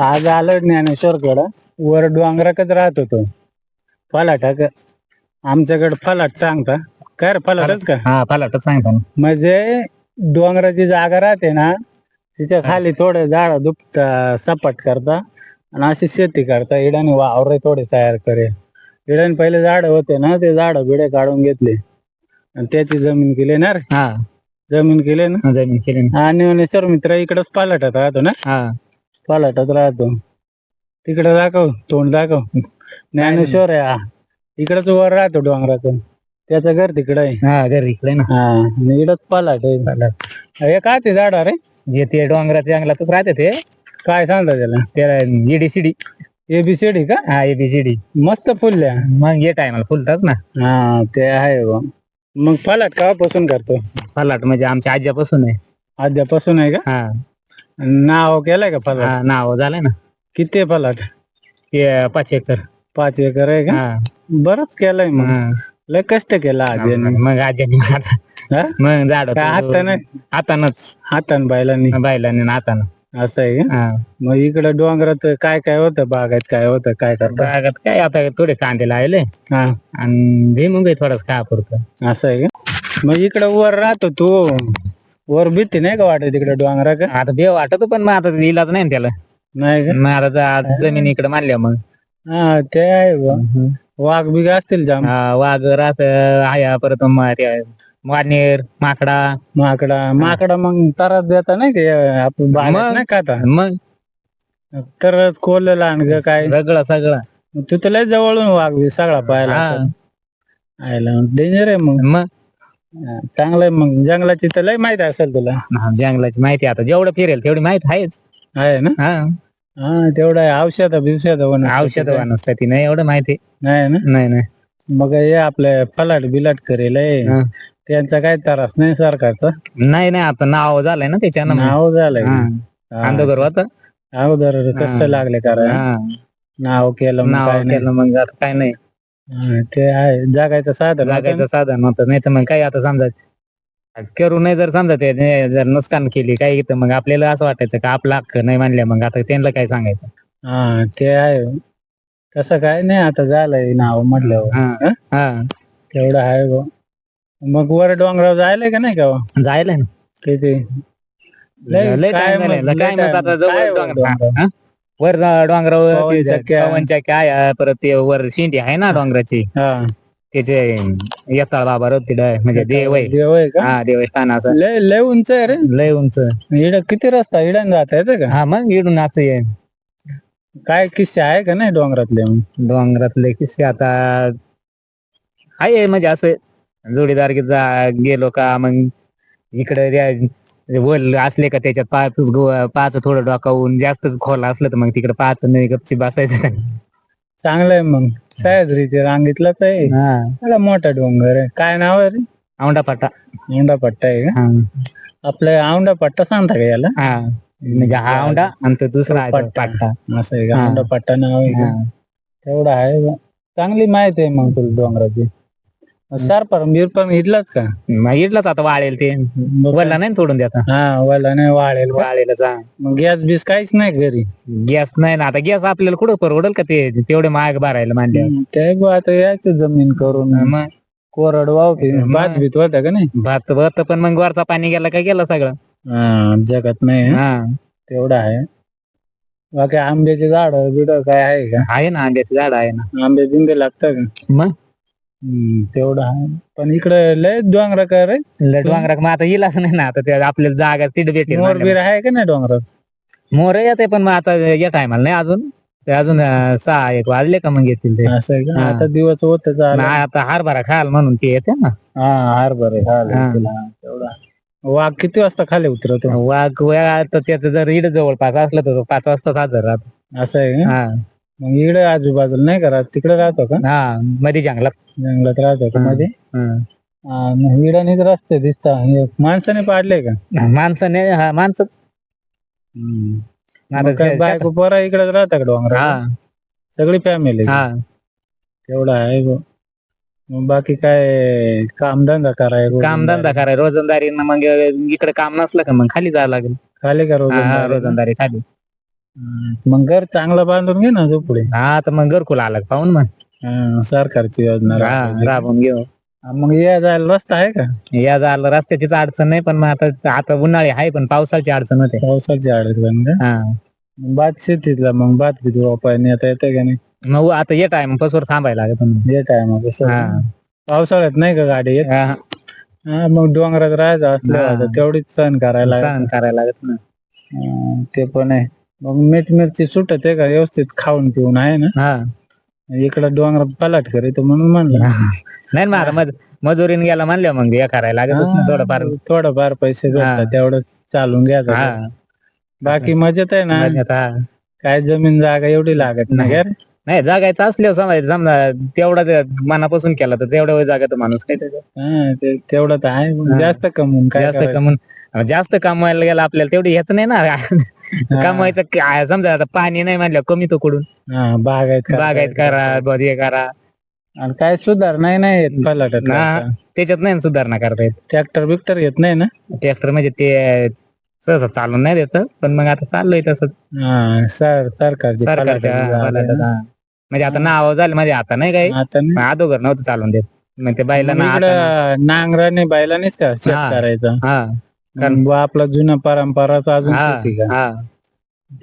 आज आलो ज्ञानेश्वरकडं. वर डोंगराकच राहत होतो. फलाटाक आमच्याकडे फलाट सांगता काय रे, फलाटच का? हा फलाटच सांगता ना. म्हणजे डोंगराची जागा राहते ना, तिच्या खाली थोडे झाड दुपटा सपाट करता आणि अशी शेती करता. इडाने वावरे थोडे तयार करे. इडाने पहिले झाड होते ना, ते झाड बिडे काढून घेतले आणि त्याची जमीन केली ना रे. हा जमीन केली ना. जमीन केली ना. आणि ज्ञानेश्वर मित्र इकडच फलाटात राहतो ना. हा फलाटात राहतो. तिकडे दाखव, तोंड दाखव. ज्ञानेश्वर आहे हा. इकडच वर राहतो डोंगराचं. त्याचं घर तिकडे आहे. हा घरी इकडे ना. हा आणि इकडच फलाट आहे. हे काय ते झाड रे? जे ते डोंगराच्या जंगलातच राहते ते. काय सांगता त्याला? त्याला EDCD. ABCD का? हा ABCD. मस्त फुलल्या. मग ये टायमाला फुलतात ना. हा ते आहे बा. मग फलाट केव्हापासून करतो? फलाट म्हणजे आमच्या आज्यापासून आहे. आद्यापासून आहे का? हा नाव केलंय का फलाट? हा नाव झालंय ना. किती आहे फलाट? ते 5 एकर. 5 एकर आहे का? हा बरंच केलंय मग. हा. लय कष्ट केला आज्याने. मग आज्याने हा? मग झाड काय हाताने? हातानच. हातान बैलांनी. बैलांनी आणि हातानं. असं आहे का? हा मग इकडे डोंगरात काय काय होतं, बागायत काय होतं, काय करता? बागात काय आता थोडे कांदे लावले हा आणि भुईमुग आहे थोडाच खा पुरतं. असं आहे का? मग इकडे वर राहतो तू. वर भीती नाही का वाटत तिकडे डोंगरा का? आता भेव वाटत पण मग आता इलाज नाही ना त्याला. नाही का? मग आता जमीन इकडे मानल्या मग. हा ते आहे बा. वाघ बिग असतील जाम. वाघ राहत आया परत वानेर माकडा मग त्रास देता नाही का आपण बागेत नाही खाता? मग तर कोल्हला आणि काय सगळं तू तर लय जवळून वाघ बी सगळा पाहायला आयला डेंजर आहे मग. चांगलं आहे मग. जंगलाची तर लय माहिती असेल तुला. जंगलाची माहिती आता जेवढं फिरेल तेवढी माहिती आहेच. आहे ना. हा तेवढं आहे. औषध औषध वनस्पती नाही एवढं माहिती नाही ना. नाही. मग हे आपले फलाट बिलाट करेल त्यांचा काय त्रास नाही सरकारचा? नाही आता नाव झालंय ना त्याच्यानं. नाव झालंय. अंधोगर होत अगोदर कष्ट लागले कारण नाव केलं मग आता काय नाही. ते आहे जगायचं साधन होतं. नाही तर मग काय आता समजा करू नाही जर समजा ते जर नुकसान केली काही तर मग आपल्याला असं वाटायचं का आपला हक्क नाही मानल्या. मग आता त्यांना काय सांगायचं. हा ते आहे. तसं काय नाही आता झालंय नाव म्हटल्यावर. तेवढं आहे बा. मग वर डोंगरावर जायला का नाही का? जायला ना किती काय वर डोंगरावर काय परत ते वर शेंडी आहे ना डोंगराची. त्याचे येताळ बाबा तिकडे म्हणजे देव आहे का? हा देवस्थान असं लय उंच आहे रे. लय उंच. इड किती रस्ता इडून जाता येतं का? हा मग इडून असं आहे. काय किस्से आहे का नाही डोंगरातले किस्से आता आहे म्हणजे असं जोडीदार गेलो का मग इकडे वल असले का त्याच्यात पाच थोडं डोकावून जास्त खोल असलं तर मग तिकडे पाच नाही गपची बसायचं. चांगलं आहे मग. सह्याद्रीच्या रांगेतलाच आहे. मोठा डोंगर आहे. काय नाव आहे रे? औंढा पट्टा. औंढा पट्टा आहे का? आपल्या औंढा पट्टा सांगता का याला? म्हणजे हा औंढा आणि तो दुसरा पट्टा असं आहे का? औंढा पट्टा नाव आहे का? तेवढं आहे बा. चांगली माहिती आहे मग तुला डोंगराची. सरपण बिरपण इडलाच का? इडलाच आता वाळेल ते वल्ला नाही तोडून द्याता. हा वल्ला नाही वाळेल मग गॅस बीस काहीच नाही घरी? गॅस नाही ना. आता गॅस आपल्याला कुठं परवडेल का ते तेवढे महाग भरायला मानले. ते आता यायचं जमीन करून मग कोरड वावते. भात बीत होता का नाही? भात होत पण मग वरचा पाणी गेला का गेला सगळं. जगत नाही. तेवढं आहे. बाकी आंब्याचे झाड बिड काय आहे का? आहे ना आंब्याचे झाड आहे ना. आंबे बिंबे लागतात का? मग तेवढं आहे. पण इकडे लय डोंगरा काय रे? डोंगरात मग आता येईलच नाही ना. आता ते आपल्याला जागा तिथे भेटेल. मोर बीर आहे का नाही डोंगरात? मोर येते पण मग आता या टायमाला नाही अजून. ते अजून 6-1 वाजले का मग येतील ते. असं आहे का? आता दिवस होत आता हरभरा खाल म्हणून ते येते ना. हरभरे तेवढा. वाघ किती वाजता खाली उतरतो? वाघ आता त्याचं जर इड जवळपास असलं तर 5 वाजता हजर राहतो. असं आहे का? मग इकडे आजूबाजूला नाही का? तिकडे राहतो का? मध्ये जंगलात राहतो का मध्ये? इडानेच रस्ते दिसता. माणसाने पाडले का? माणसाने माणसंच. बायको पोरा इकडे राहता का डोंगरात? सगळी फॅमिली? तेवढा आहे गो. बाकी काय कामधंदा कराय रोजंदारी मग इकडे काम नसलं का मग खाली जावं लागेल. खाली का रोजंदारी खाली. मग घर चांगलं बांधून घे ना झोपडी. हा आता मग घरकुल आलं का पाहून मग सरकारची योजना राबवायची. राबून घेऊ. मग या जायला रस्ता आहे का? या झालं रस्त्याचीच अडचण नाही, पण मग आता उन्हाळी आहे, पण पावसाची अडचण होते. पावसाची अडचण का? हा भात शेतीतला मग भात किती वापाय नेता येते का नाही? मग आता येत आहे, मग पसवर थांबायला लागत मग. येत आहे मग हा. पावसाळ्यात नाही का गाडी येत? हा, हा मग डोंगरात राहायचं असल्यावर तेवढीच सहन करायला सहन करायला लागत ना. ते पण आहे. मग मीठ मिरची सुटत आहे का व्यवस्थित खाऊन पिऊन आहे ना? हा इकडं डोंगरात पलाट करीत म्हणून म्हणलं. नाही मग आता मजुरीने गेला म्हणलं मग हे करायला लागत ना थोडंफार. थोडंफार पैसे भेटतात तेवढं चालून घ्यायचं. बाकी मजेत आहे ना? काय जमीन जागा एवढी लागत नाही का रे? नाही जागायचं असल्यावर समजा समजा तेवढा मनापासून केला तर तेवढ्या वेळ जागा माणूस काय त्याचं. तेवढं तर आहे. जास्त कमवून काय जास्त कमवून जास्त कमवायला गेला आपल्याला तेवढी ह्याच नाही ना. कमवायचं काय समजा आता पाणी नाही म्हणलं कमी तो कडून. बागायत करा हे करा. आणि काय सुधारणा नाही येत पलाटात. त्याच्यात नाही सुधारणा करता येत. ट्रॅक्टर बिक्टर येत नाही ना? ट्रॅक्टर म्हणजे ते सहसा चालून नाही देत, पण मग आता चाललंय तसंच. सरकारच्या म्हणजे आता नाव झालं म्हणजे आता नाही काही अगोदर नव्हतं चालून देत. मग ते बैलांना नांगराने बैलानेच का शेत करायचं. कारण आपला जुना परंपराच अजून शेती का.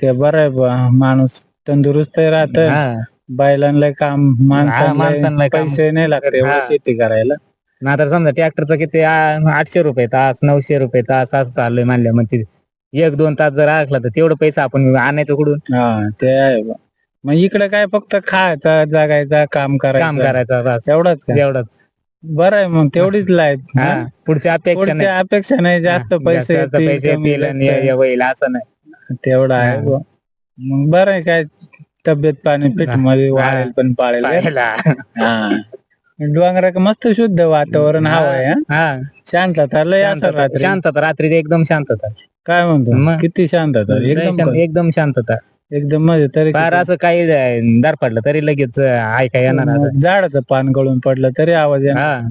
ते बरं आहे माणूस तंदुरुस्त राहत. बैलांना काम माणसांना पैसे नाही लागत शेती करायला. आता समजा ट्रॅक्टरचं किती 800 रुपये तास 900 रुपये तास असं चाललंय म्हणल्या मग 1-2 तास जर आखला तर तेवढं पैसा आपण आणायचं कुठून. ते आहे. मग इकडे काय फक्त खायचा जगायचा काम करायचं एवढंच बरं आहे. मग तेवढीच लाईफ. पुढच्या अपेक्षा नाही जास्त पैसे होईल असं नाही. तेवढं आहे. मग बरं आहे. काय तब्येत पाणी पीठ मध्ये वाढेल पण पाळेल. डोंगरा मस्त शुद्ध वातावरण हवं आहे. शांतता लय असं शांतता रात्री एकदम शांतता. काय म्हणतो किती शांतता? एकदम शांतता एकदम मध्ये तरी फार असं काही दर पडलं तरी लगेच ऐका येणार. झाडाचं पान गळून पडलं तरी आवाज येणार.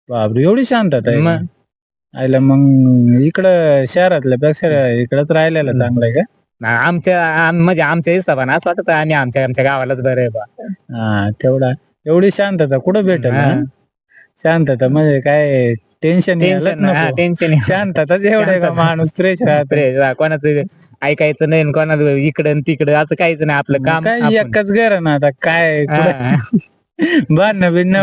बापरे एवढी शांतता आहे. मग आयला मग इकडं शहरातल्या पेक्षा इकडंच राहिलेलं चांगलं आहे का? आमच्या म्हणजे आमच्या हिशोबाने असं वाटत आम्ही आमच्या गावालाच बरं आहे बा. तेवढा एवढी शांतता कुठं भेटेल? शांतता म्हणजे काय टेन्शन शांतता एवढं का माणूस फ्रेश राहत. कोणाचं ऐकायचं नाही कोणाचं इकडं तिकडं असं काहीच नाही. आपलं काम काय एकच घर ना. आता काय भांडण बिन्न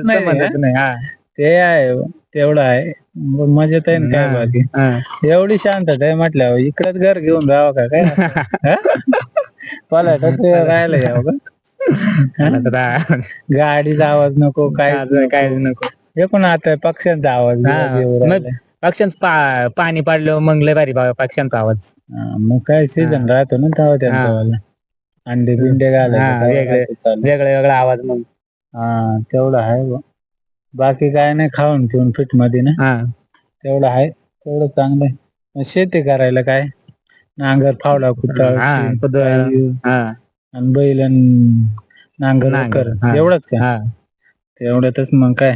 नाही. ते आहे तेवढं आहे. मजेत आहे ना काय बाकी एवढी शांतता आहे म्हटल्यावर इकडच घर घेऊन राहावं का काय? पलाटात राहायला यावं का? गाडीचा आवाज नको काय नको. एकूण आता पक्ष्यांचा आवाज पक्ष्यांचं पाणी पाडलं मग लय भारी पक्ष्यांचा आवाज. मग काय सीझन राहतो ना तेव्हा त्यांचा अंडे बिंडे घालायचे वेगळा आवाज. मग तेवढं आहे. बाकी काय नाही खाऊन पिऊन फिट मध्ये ना तेवढं आहे. तेवढं चांगलं आहे. शेती करायला काय नांगर फावडा कुत्ता आणि बैल नांगर एवढंच का? एवढ्यातच मग काय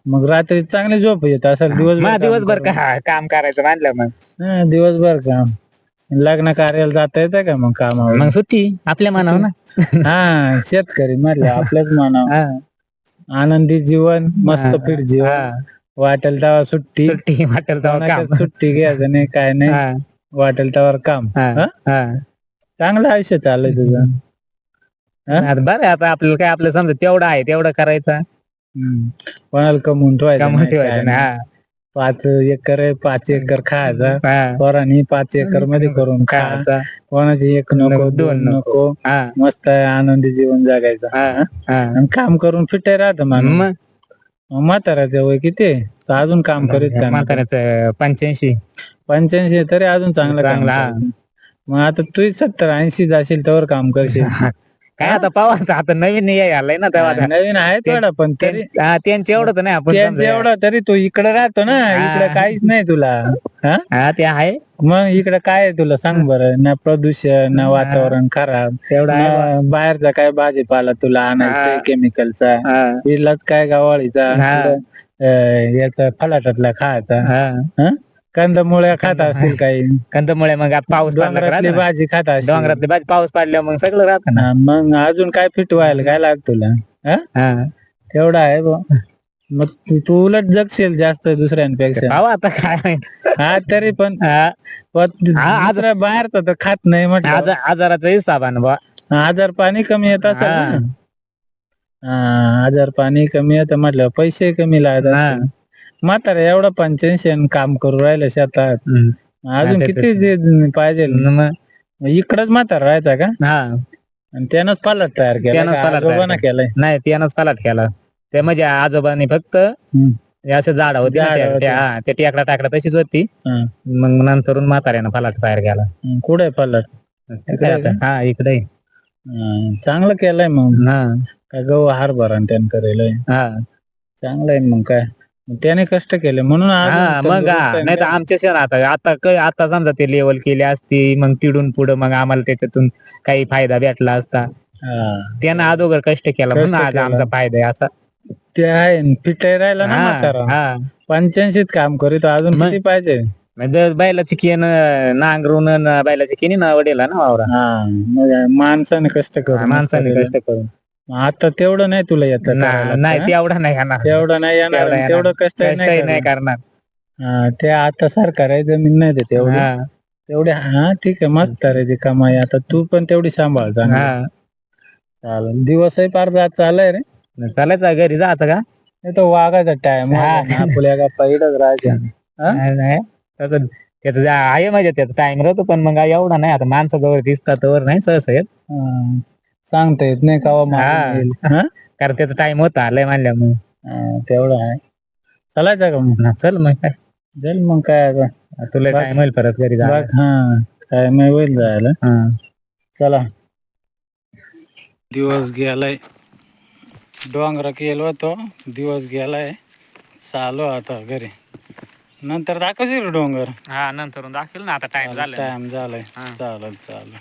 मग रात्री चांगली झोप येत असेल. दिवसभर काम करायचं मानलं मग दिवसभर काम. लग्न कार्याला जाता येतं का मग कामावर? मग सुट्टी आपल्या मनावर ना. शेतकरी म्हटलं आपल्याच मनावर. आनंदी जीवन मस्त पीठ जीवन. वाटेल तेव्हा सुट्टी वाटेल तेव्हा सुट्टी घ्यायचं नाही काय नाही. वाटेल तेव्हा काम. चांगलं आयुष्य चाललंय तुझं. बरं आता आपल्याला काय आपलं समजा तेवढं आहे तेवढं करायचं. कोणाला कमवून ठेवायचं ना. 5 एकर आहे 5 एकर खायचा. पोरांनी 5 एकर मध्ये करून खायचा. कोणाची 1 नको 2 नको. मस्त आहे आनंदी जीवन जगायचं. आणि काम करून फिट राहत माणूस. म्हाताऱ्याचं वय किती अजून काम करीत? म्हाताऱ्याचं 85 तरी अजून चांगलं. मग आता तू 70-80 जाशील तर काम करशील. काय आता पावा आता नवीन आलाय ना तेव्हा नवीन आहे थोडं पण तरी त्यांचं एवढं तर नाही आपण एवढं तरी तू इकडे राहतो ना. इकडे काहीच नाही तुला. ते आहे. मग इकडे काय आहे तुला सांग बरं? ना प्रदूषण ना वातावरण खराब तेवढा. बाहेरचा काय भाजीपाला तुला आणायचा केमिकलचा. इलाच काय गवाळीचा याचा फलाटातला खायचा. कंदमुळ्या खात असतील काही, कंदमुळे मग आता पाऊस पडला का डोंगरातली राहतं ना. भाजी खात असतील. डोंगरातली भाजी पाऊस पडल्यावर मग सगळं राहतं ना. हा, मग अजून काय फिटवायला काय लागत तुला? हा? हा. तेवढं आहे बा. मग तू उलट जगशील जास्त दुसऱ्यांपेक्षा. पाहू आता काय माहित. हा तरी पण हा. आज दुसऱ्या बाहेरचं तर खात नाही म्हटलं. आजाराचा हिसाब आहे ना बा. आजार पाणी कमी येत असेल ना. हा, आजार पाणी कमी येतं म्हटलं, पैसे कमी लागत हा. असतील. म्हातारा एवढं 85 काम करू राहिलं शेतात, अजून हा, किती पाहिजे? मग इकडच म्हातारा राहायचा का? हा, आणि त्यानंच पालट तयार केला त्यानंच का? पालट तयार आजोबानं केलंय? नाही त्यानंच पालाट केला. ते म्हणजे आजोबांनी फक्त हे असं झाड होती ना झाडं होती. ते टेकडा टाकला तशीच होती. हा. मग नंतरून म्हाताऱ्यानं पालाट तयार केला. कुठे पालट? तिकडे आता. हा इकडे. चांगलं केलंय मग. हा. काय गहू हरभरा आणि त्यानं करेलय. हा. चांगलं आहे मग काय. त्याने कष्ट केले म्हणून हा अजून मग तंदुरुस्त आहे नाही तर ना. आमच्या शहरात आता समजा ते लेवल केली असती, मग तिडून पुढं मग आम्हाला त्याच्यातून काही फायदा भेटला असता. हा. त्यानं अगोदर कष्ट केला म्हणून कष्ट आज केला. आमचा फायदा आहे असा. ते आहे फिटाय राहिला ना हा. म्हातारा. हा. 85 काम करीत अजून मग- किती पाहिजे? म्हणजे बैलाची केन नांगरून बैलाची केनी ना वडेला ना वावरा. हा, मग माणसाने कष्ट करून माणसाने कष्ट करून. आता तेवढं नाही तुला येत नाही तेवढा नाही येणार. तेवढं नाही येणार आणि तेवढं कष्ट कष्टही नाही करणार. हा, ते आता सरकार आहे जमीन नाही देत तेवढी. हा. तेवढे हा ठीक आहे, मस्त आहे रे ती कमाई. आता तू पण तेवढी सांभाळ चांगली. हा. चालेल, दिवसही पार जात चालय रे. चालायचं घरी जायचं का? नाही तो वागायचा टाइम हा. आपल्या गप्पा इडच राहायच्या. हा? नाही त्याचं आहे म्हणजे त्याचा टाइम राहतो, पण मग एवढा नाही. आता माणसाजवळ दिसतात वर नाही सहसा येत. सांगता येत नाही का हा. कारण त्याचा टाइम होता आलाय मानल्या मग. तेवढं आहे. चालायचं का मग? चल मग काय. चल मग काय आता. तुला टाइम होईल परत घरी जायला. हा, टाइम होईल जायला. चला. दिवस गेलाय, डोंगरा केलो होतो, दिवस गेलाय. चालू आता घरी. नंतर दाखवशील डोंगर? हा नंतर दाखवेल ना, आता टाइम झालाय. टाइम झालाय. चालेल.